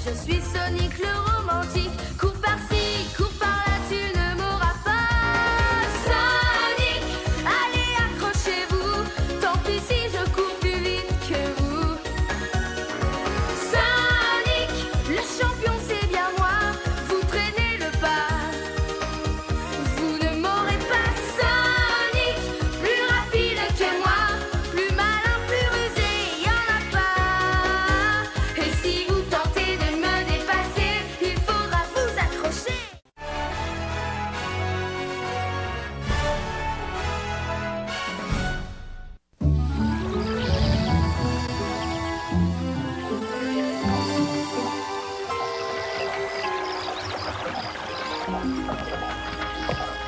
Je suis Sonic le romantique. Cours par-ci, cours par-là, tu ne m'auras pas. Sonic, allez accrochez-vous. Tant pis si je cours plus vite que vous. Sonic, le champion c'est bien moi. Vous traînez le pas. Vous ne m'aurez pas. Sonic, plus rapide que moi. Plus malin, plus rusé, y'en a pas. Et si vous tentez de me dépasser, il faudra vous accrocher.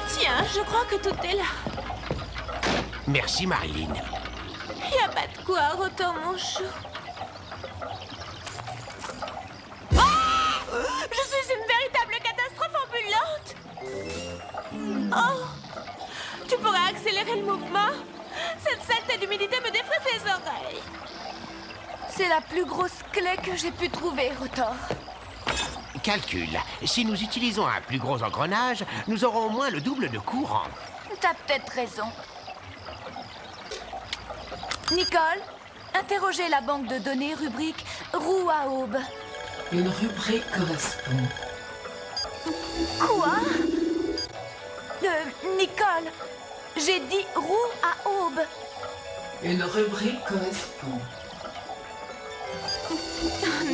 Tiens, je crois que tout est là. Merci, Marilyn. Y a pas de quoi, Rotor, mon chou. Ah! Je suis une véritable catastrophe ambulante. Oh! Tu pourrais accélérer le mouvement? Cette saleté d'humidité me défraie les oreilles. C'est la plus grosse clé que j'ai pu trouver, Rotor. Calcul. Si nous utilisons un plus gros engrenage, nous aurons au moins le double de courant. T'as peut-être raison. Nicole, interrogez la banque de données rubrique roue à aube. Une rubrique correspond. Quoi? Nicole, j'ai dit roue à aube. Une rubrique correspond.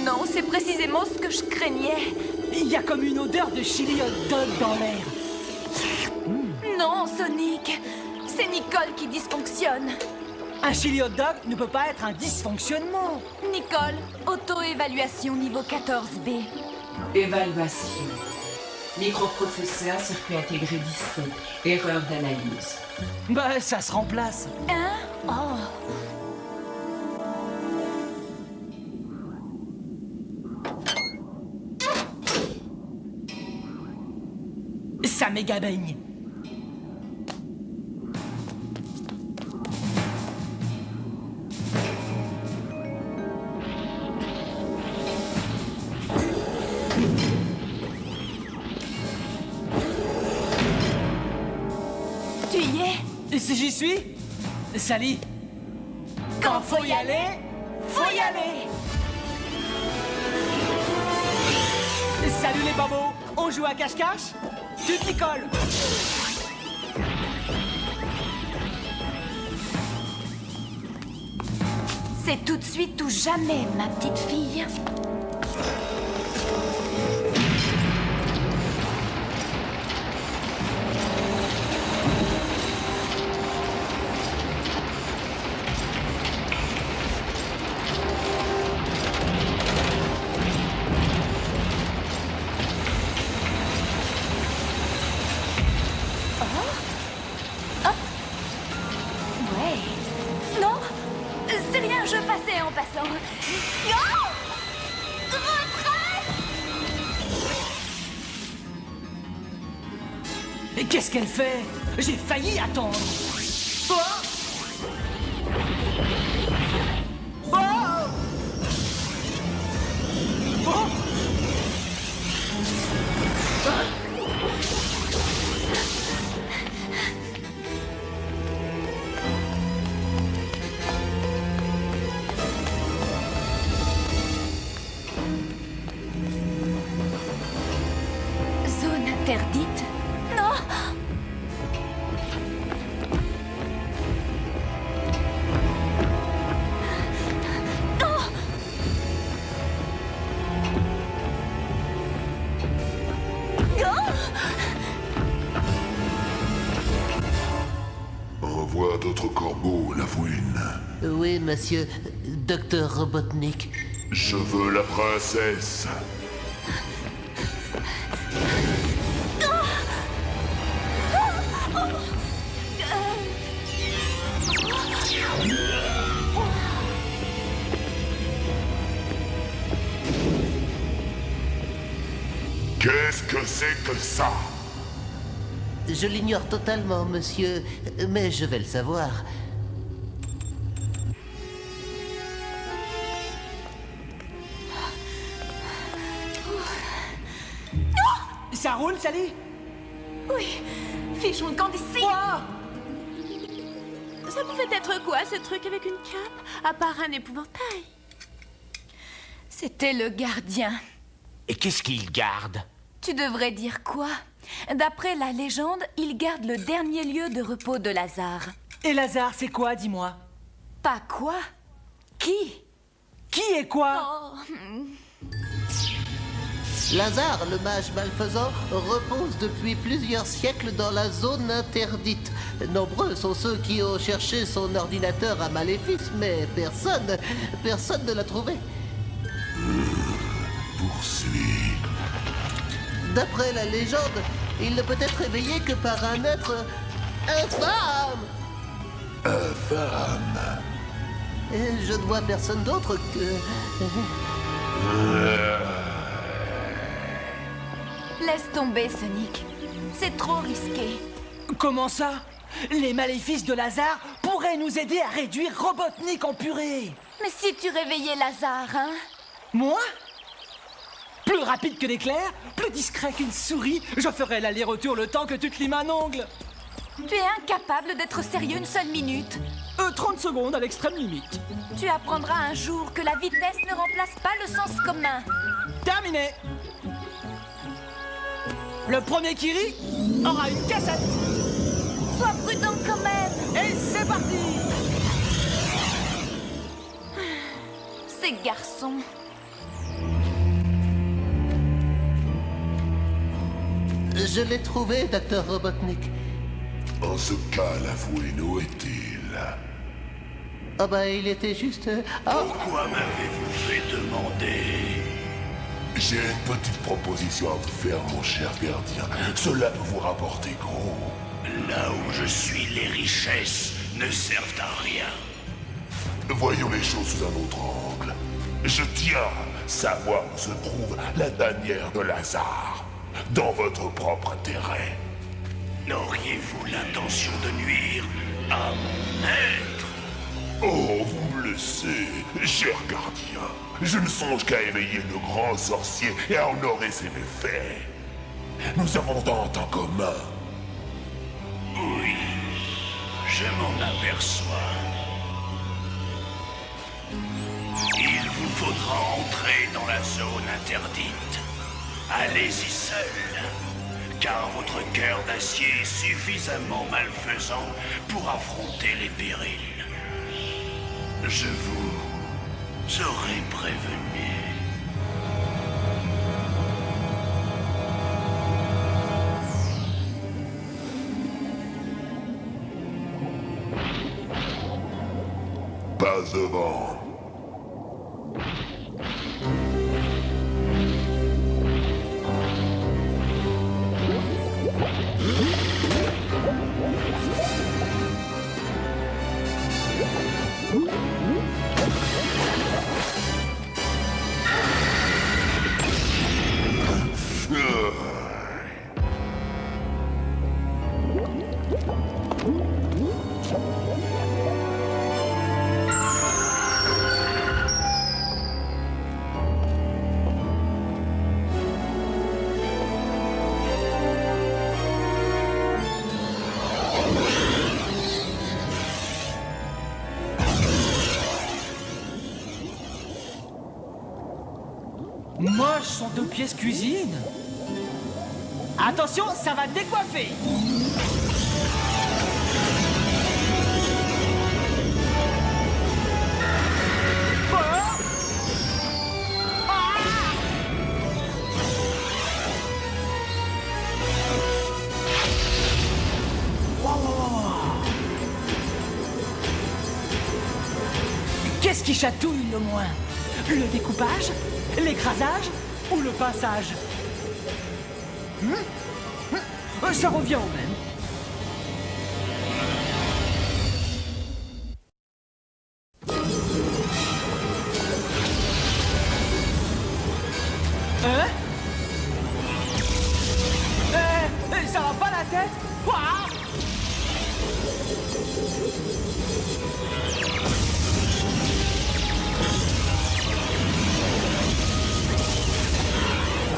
Non, c'est précisément ce que je craignais. Il y a comme une odeur de chili hot dog dans l'air. Non, Sonic, c'est Nicole qui dysfonctionne. Un chili hot dog ne peut pas être un dysfonctionnement. Nicole, auto-évaluation niveau 14B. Évaluation. Microprocesseur, circuit intégré 17. Erreur d'analyse. Bah, ça se remplace. Hein? Oh. Ça méga baigne. Tu y es? Et si j'y suis? Sally. Quand faut y aller, faut y aller. Salut les babos. On joue à cache-cache? Tu t'y colles. C'est tout de suite ou jamais, ma petite fille. Ouais. Non, c'est rien, je passais en passant. Oh! Retraite! Et qu'est-ce qu'elle fait? J'ai failli attendre. Oh! Oh! Oh! Zone interdite? Non! Non! Revois d'autres corbeaux, Lavoine. Oui, monsieur. Docteur Robotnik. Je veux la princesse. Qu'est-ce que c'est que ça? Je l'ignore totalement, monsieur, mais je vais le savoir. roule, Sally? Oui, fichons le camp d'ici. Quoi? Ça pouvait être quoi, ce truc avec une cape, à part un épouvantail? C'était le gardien. Et qu'est-ce qu'il garde? Tu devrais dire quoi? D'après la légende, il garde le dernier lieu de repos de Lazare. Et Lazare, c'est quoi, dis-moi? Pas quoi? Qui? Qui est quoi? Oh, Lazare, le mage malfaisant, repose depuis plusieurs siècles dans la zone interdite. Nombreux sont ceux qui ont cherché son ordinateur à maléfice, mais personne ne l'a trouvé. Poursuis. D'après la légende, il ne peut être éveillé que par un être infâme. Infâme. Et je ne vois personne d'autre que... Laisse tomber, Sonic. C'est trop risqué. Comment ça? Les maléfices de Lazare pourraient nous aider à réduire Robotnik en purée. Mais si tu réveillais Lazare, hein? Moi? Plus rapide que l'éclair, plus discret qu'une souris, je ferai l'aller-retour le temps que tu te limes un ongle. Tu es incapable d'être sérieux une seule minute. 30 secondes à l'extrême limite. Tu apprendras un jour que la vitesse ne remplace pas le sens commun. Terminé. Le premier qui rit aura une cassette. Sois prudent quand même. Et c'est parti. Ces garçons. Je l'ai trouvé, Dr. Robotnik. En ce cas, l'avoué, où est-il? Ah bah, il était juste... Oh, Pourquoi m'avez-vous fait demander? J'ai une petite proposition à vous faire, mon cher gardien. Cela peut vous rapporter gros. Là où je suis, les richesses ne servent à rien. Voyons les choses sous un autre angle. Je tiens à savoir où se trouve la tanière de Lazare. Dans votre propre intérêt. N'auriez-vous l'intention de nuire à mon maître? Oh, vous me laissez, cher gardien. Je ne songe qu'à éveiller le grand sorcier et à honorer ses méfaits. Nous avons tant en commun. Oui, je m'en aperçois. Il vous faudra entrer dans la zone interdite. Allez-y seul, car votre cœur d'acier est suffisamment malfaisant pour affronter les périls. Je vous aurais prévenu. Pas devant. Moche son 2 pièces cuisine. Attention, ça va décoiffer. Qu'est-ce qui chatouille le moins? Le découpage? L'écrasage? Ou le pinçage? Ça revient au même. Hein? Ça va pas la tête? Ouah!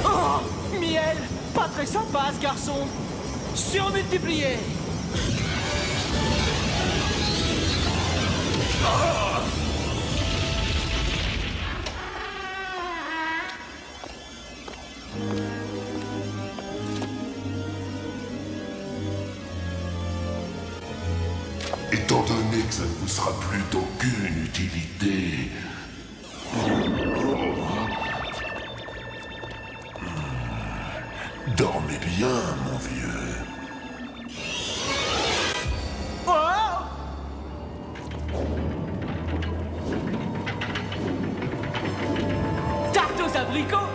Oh, miel, Pas très sympa, ce garçon. Surmultiplié. Étant donné que ça ne vous sera plus d'aucune utilité... Dormez bien, mon vieux. Oh! Tarte aux abricots.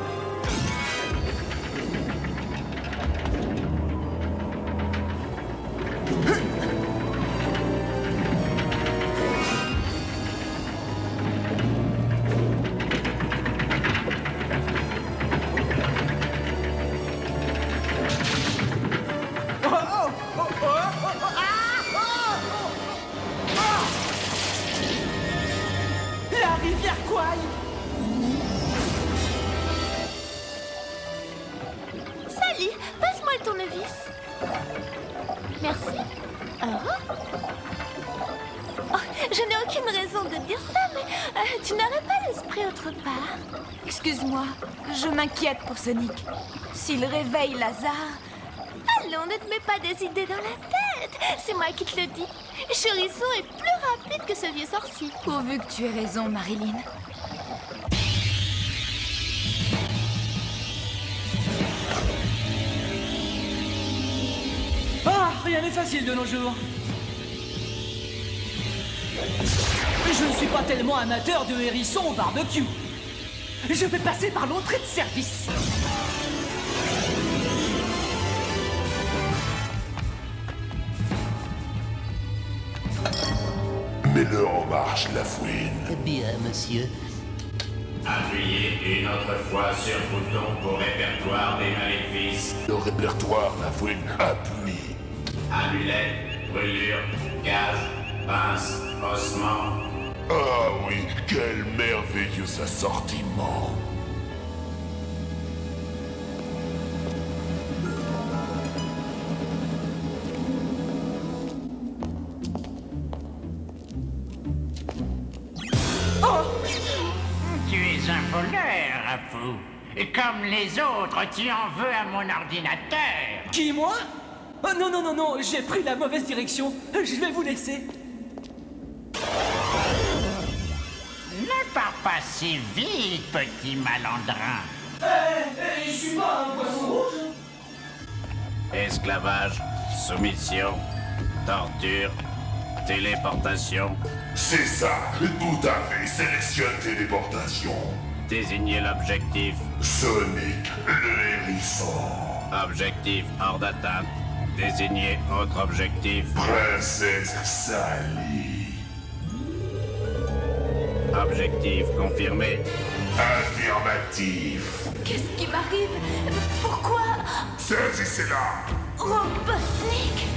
La rivière Kwai. Sally, passe-moi le tournevis. Merci. Oh, je n'ai aucune raison de dire ça, mais tu n'aurais pas l'esprit autre part. Excuse-moi, je m'inquiète pour Sonic. S'il réveille Lazare... Allons, ne te mets pas des idées dans la tête. C'est moi qui te le dis. Chorisson est plus rapide que ce vieux sorcier. Pourvu que tu aies raison, Marilyn. Ah, rien n'est facile de nos jours. Je ne suis pas tellement amateur de hérisson au barbecue. Je vais passer par l'entrée de service. Mets-le en marche, la fouine. Bien, monsieur. Appuyez une autre fois sur bouton pour répertoire des maléfices. Le répertoire, la fouine, appuie. Amulette, brûlure, cage, pince, ossement. Ah oui, quel merveilleux assortiment. Tu es un voleur, Apu. Et comme les autres, tu en veux à mon ordinateur. Qui, moi? Oh non, non, non, non, j'ai pris la mauvaise direction. Je vais vous laisser. Ne pars pas si vite, petit malandrin. Je suis pas un poisson rouge. Esclavage, soumission, torture, téléportation. C'est ça, tout à fait. Sélectionne téléportation. Désignez l'objectif. Sonic, le hérisson. Objectif hors d'atteinte. Désignez autre objectif. Princesse Sally. Objectif confirmé. Affirmatif. Qu'est-ce qui m'arrive? Pourquoi? Saisissez-la. Robotnik!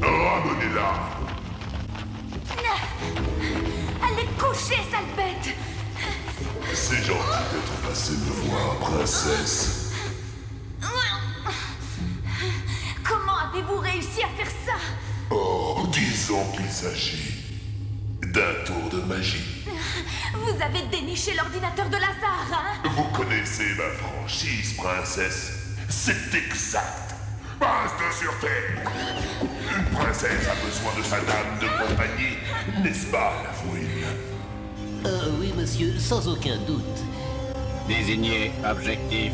Ramenez-la. Allez te coucher, sale bête! C'est gentil d'être passé me voir, princesse. Comment avez-vous réussi à faire ça? Oh, disons qu'il s'agit d'un tour de magie. Vous avez déniché l'ordinateur de Lazare, hein? Vous connaissez ma franchise, princesse. C'est exact. Base de sûreté. Une princesse a besoin de sa dame de compagnie, n'est-ce pas, la fouine? Oui, monsieur, sans aucun doute. Désignez objectif.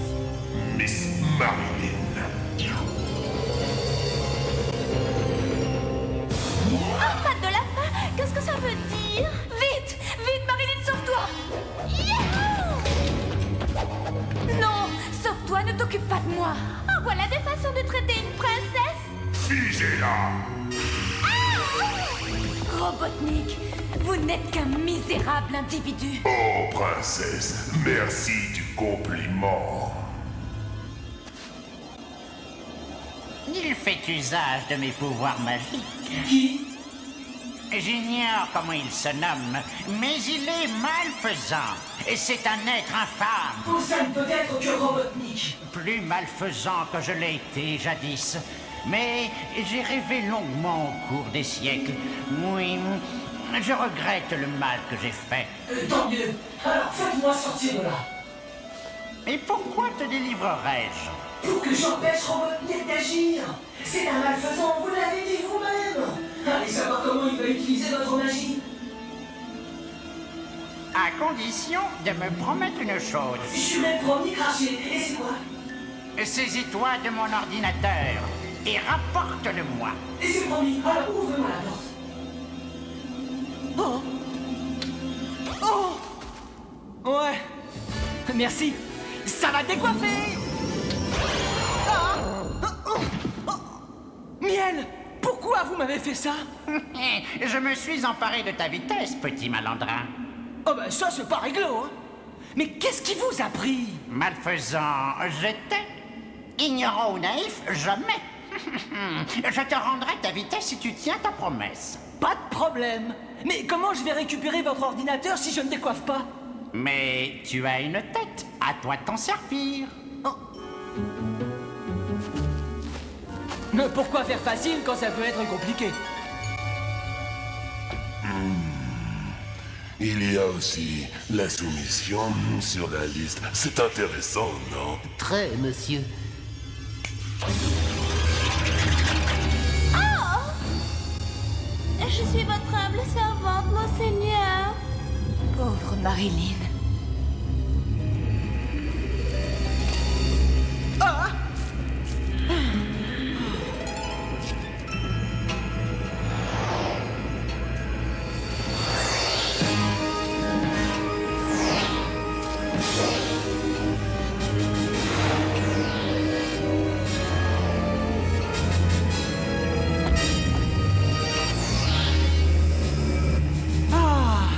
Miss Marilyn. Ah, pas de lapin! Qu'est-ce que ça veut dire? Vite! Vite, Marilyn, sauve-toi! Yahoo! Non! Sauve-toi, ne t'occupe pas de moi! Ah, voilà des façons de traiter une princesse! Figez-la. Robotnik, vous n'êtes qu'un misérable individu! Oh, princesse, merci du compliment. Il fait usage de mes pouvoirs magiques. Qui? J'ignore comment il se nomme, mais il est malfaisant. Et c'est un être infâme. Vous êtes peut-être que Robotnik. Plus malfaisant que je l'ai été jadis. Mais j'ai rêvé longuement au cours des siècles. Oui, je regrette le mal que j'ai fait. Tant mieux. Alors faites-moi sortir de là. Et pourquoi te délivrerais-je? Pour que j'empêche Robotnik d'agir. C'est un malfaisant, vous l'avez dit vous-même. Allez savoir comment il va utiliser votre magie. À condition de me promettre une chose. Je suis même promis craché. Et c'est quoi? Saisis-toi de mon ordinateur et rapporte-le-moi. Et c'est promis. Alors ouvre-moi la porte. Oh! Oh! Ouais. Merci. Ça va décoiffer. Miel, pourquoi vous m'avez fait ça? Je me suis emparé de ta vitesse, petit malandrin. Oh ben ça c'est pas réglo, hein. Mais qu'est-ce qui vous a pris? Malfaisant, j'étais. Ignorant ou naïf, jamais. Je te rendrai ta vitesse si tu tiens ta promesse. Pas de problème. Mais comment je vais récupérer votre ordinateur si je ne décoiffe pas? Mais tu as une tête, à toi de t'en servir. Mais pourquoi faire facile quand ça peut être compliqué? Il y a aussi la soumission sur la liste. C'est intéressant, non? Très, monsieur. Je suis votre humble servante, monseigneur. Pauvre Marilyn.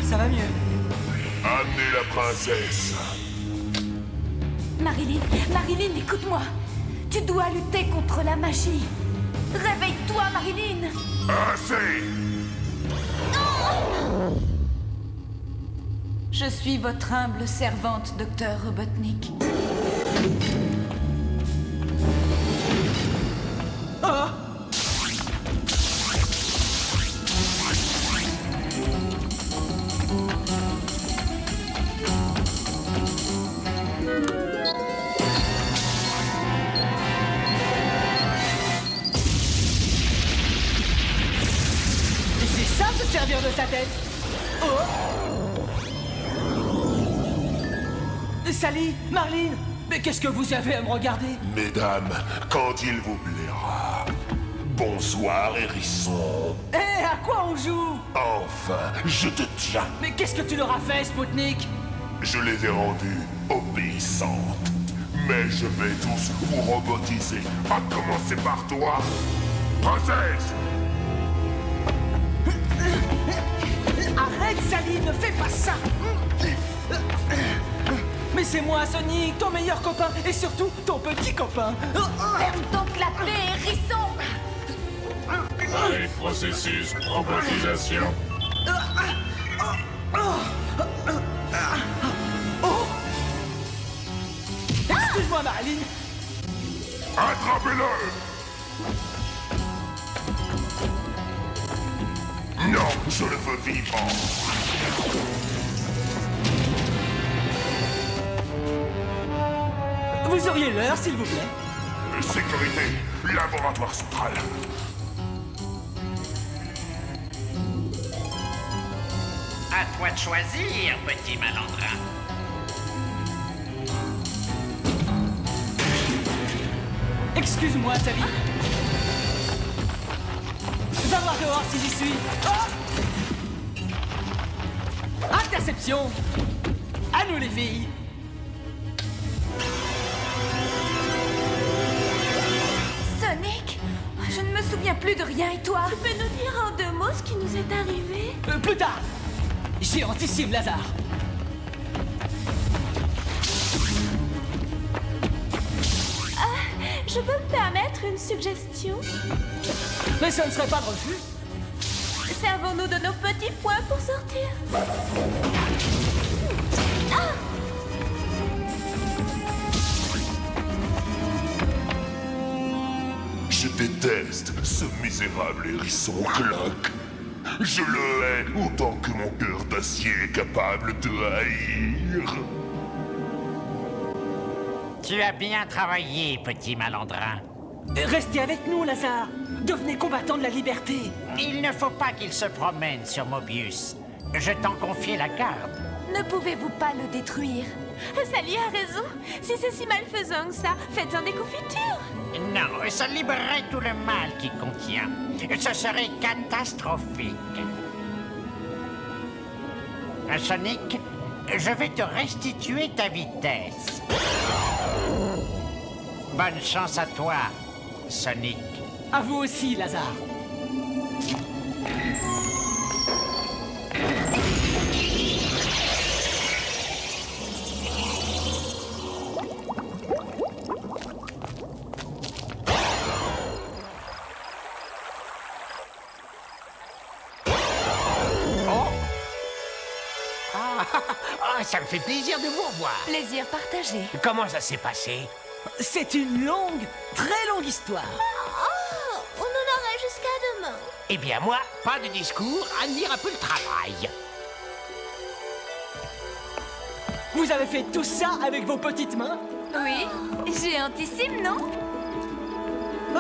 Ça va mieux. Amenez la princesse. Marilyn, écoute-moi. Tu dois lutter contre la magie. Réveille-toi, Marilyn. Assez! Je suis votre humble servante, docteur Robotnik. C'est ça, se servir de sa tête. Sally, Marlene, mais qu'est-ce que vous avez à me regarder? Mesdames, quand il vous plaira. Bonsoir, hérisson. Hé, à quoi on joue? Enfin, je te tiens. Mais qu'est-ce que tu leur as fait, Spoutnik? Je les ai rendues obéissantes. Mais je vais tous vous robotiser. À commencer par toi. Princesse! Arrête, Sally, ne fais pas ça. Mais c'est moi, Sonic, ton meilleur copain, et surtout ton petit copain. Ferme ton clapet, hérisson. Allez, processus, robotisation. Excuse-moi, Marilyn. Attrapez-le! Non, je le veux vivant. Vous auriez l'heure, s'il vous plaît? Sécurité, laboratoire central. À toi de choisir, petit malandrin. Excuse-moi, Sally. Va voir dehors si j'y suis. Interception. À nous, les filles. Sonic, je ne me souviens plus de rien, et toi? Tu peux nous dire en 2 mots ce qui nous est arrivé? Plus tard. Géantissime Lazare. Je peux me permettre une suggestion? Mais ça ne serait pas de refus. Servons-nous de nos petits points pour sortir. Je déteste ce misérable hérisson Clock. Je le hais autant que mon cœur d'acier est capable de haïr. Tu as bien travaillé, petit malandrin. Restez avec nous, Lazare. Devenez combattant de la liberté. Il ne faut pas qu'il se promène sur Mobius. Je t'en confie la garde. Ne pouvez-vous pas le détruire? Sally a raison. Si c'est si malfaisant que ça, faites-en des confitures. Non, ça libérerait tout le mal qu'il contient. Ce serait catastrophique. Sonic, je vais te restituer ta vitesse. Bonne chance à toi, Sonic. À vous aussi, Lazare. Ah, ça me fait plaisir de vous revoir. Plaisir partagé. Comment ça s'est passé? C'est une longue, très longue histoire. Oh, on en aura jusqu'à demain. Eh bien, moi, pas de discours, admire un peu le travail. Vous avez fait tout ça avec vos petites mains? Oui, géantissime, non? Ah,